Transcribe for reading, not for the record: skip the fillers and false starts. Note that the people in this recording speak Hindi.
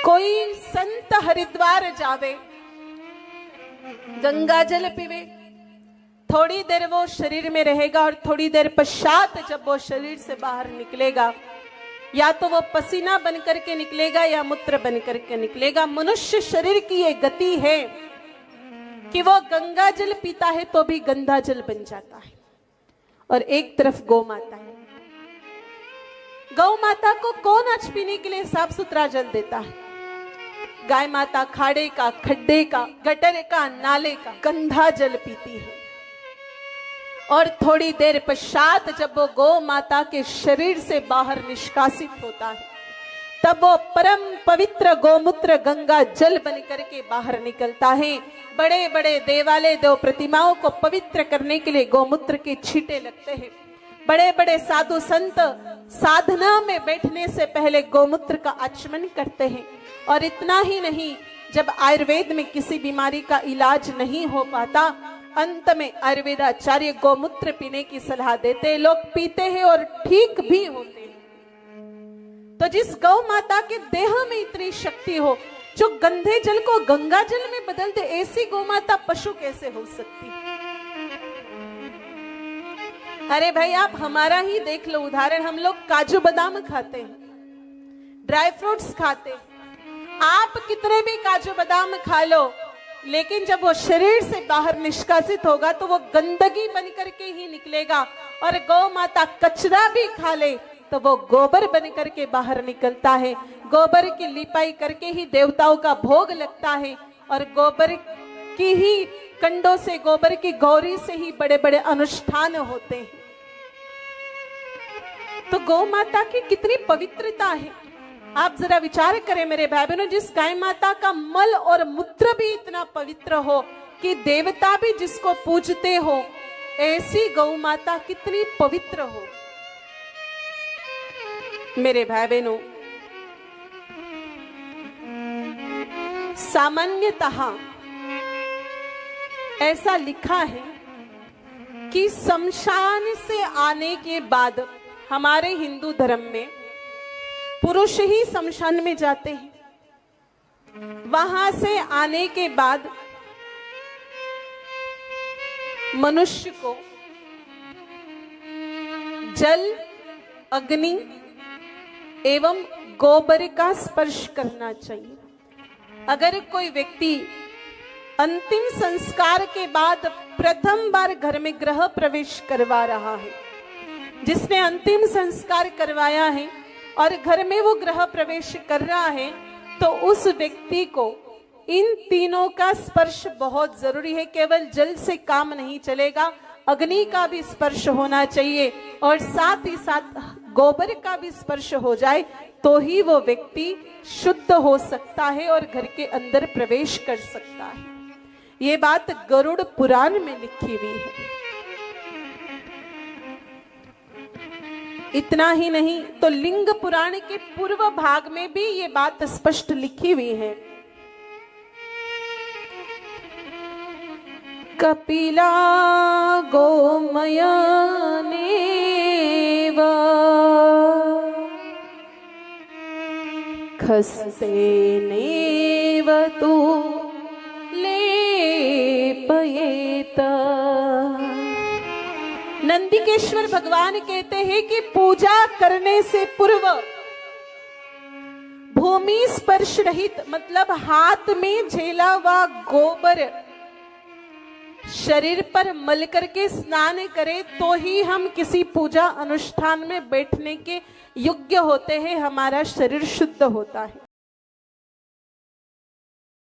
कोई संत हरिद्वार जावे, गंगा जल पीवे, थोड़ी देर वो शरीर में रहेगा और थोड़ी देर पश्चात जब वो शरीर से बाहर निकलेगा, या तो वो पसीना बन करके निकलेगा या मूत्र बन करके निकलेगा। मनुष्य शरीर की ये गति है कि वो गंगा जल पीता है तो भी गंदा जल बन जाता है। और एक तरफ गौ माता है, गौ माता को कौन आज पीने के लिए साफ सुथरा जल देता है? गाय माता खाड़े का, खड्डे का, गटर का, नाले का गंदा जल पीती है। और थोड़ी देर पश्चात जब वो गौ माता के शरीर से बाहर निष्कासित होता है, तब वो परम पवित्र गोमूत्र गंगा जल बन करके बाहर निकलता है। बड़े बड़े देवालय, देव प्रतिमाओं को पवित्र करने के लिए गोमूत्र के छींटे लगते हैं। बड़े बड़े साधु संत साधना में बैठने से पहले गोमूत्र का आचमन करते हैं। और इतना ही नहीं, जब आयुर्वेद में किसी बीमारी का इलाज नहीं हो पाता, अंत में आयुर्वेदाचार्य गोमूत्र पीने की सलाह देते हैं। लोग पीते हैं और ठीक भी होते हैं। तो जिस गौ माता के देह में इतनी शक्ति हो, जो गंदे जल को गंगा जल में बदल दे, ऐसी गौ माता पशु कैसे हो सकती? अरे भाई, आप हमारा ही देख लो उदाहरण। हम लोग काजू बादाम खाते हैं, ड्राई फ्रूट्स खाते हैं। आप कितने भी काजू बादाम खा लो, लेकिन जब वो शरीर से बाहर निष्कासित होगा तो वो गंदगी बन करके ही निकलेगा। और गौ माता कचरा भी खा ले तो वो गोबर बन करके बाहर निकलता है। गोबर की लिपाई करके ही देवताओं का भोग लगता है। और गोबर की ही कंडों से, गोबर की गौरी से ही बड़े बड़े अनुष्ठान होते हैं। तो गौ माता की कितनी पवित्रता है, आप जरा विचार करें मेरे भाई बहनों। जिस गाय माता का मल और मूत्र भी इतना पवित्र हो कि देवता भी जिसको पूजते हो, ऐसी गौ माता कितनी पवित्र हो। मेरे भाई बहनों, सामान्यतः ऐसा लिखा है कि शमशान से आने के बाद, हमारे हिंदू धर्म में पुरुष ही शमशान में जाते हैं। वहां से आने के बाद मनुष्य को जल, अग्नि एवं गोबर का स्पर्श करना चाहिए। अगर कोई व्यक्ति अंतिम संस्कार के बाद प्रथम बार घर में गृह प्रवेश करवा रहा है, जिसने अंतिम संस्कार करवाया है और घर में वो गृह प्रवेश कर रहा है, तो उस व्यक्ति को इन तीनों का स्पर्श बहुत जरूरी है। केवल जल से काम नहीं चलेगा, अग्नि का भी स्पर्श होना चाहिए और साथ ही साथ गोबर का भी स्पर्श हो जाए, तो ही वो व्यक्ति शुद्ध हो सकता है और घर के अंदर प्रवेश कर सकता है। ये बात गरुड़ पुराण में लिखी हुई है। इतना ही नहीं तो लिंग पुराण के पूर्व भाग में भी ये बात स्पष्ट लिखी हुई है। कपिला गोमयनेव खस्तेनेव तु लेपयेत। नंदिकेश्वर भगवान कहते हैं कि पूजा करने से पूर्व भूमि स्पर्श रहित, मतलब हाथ में झेला हुआ गोबर शरीर पर मल करके स्नान करें, तो ही हम किसी पूजा अनुष्ठान में बैठने के योग्य होते हैं, हमारा शरीर शुद्ध होता है।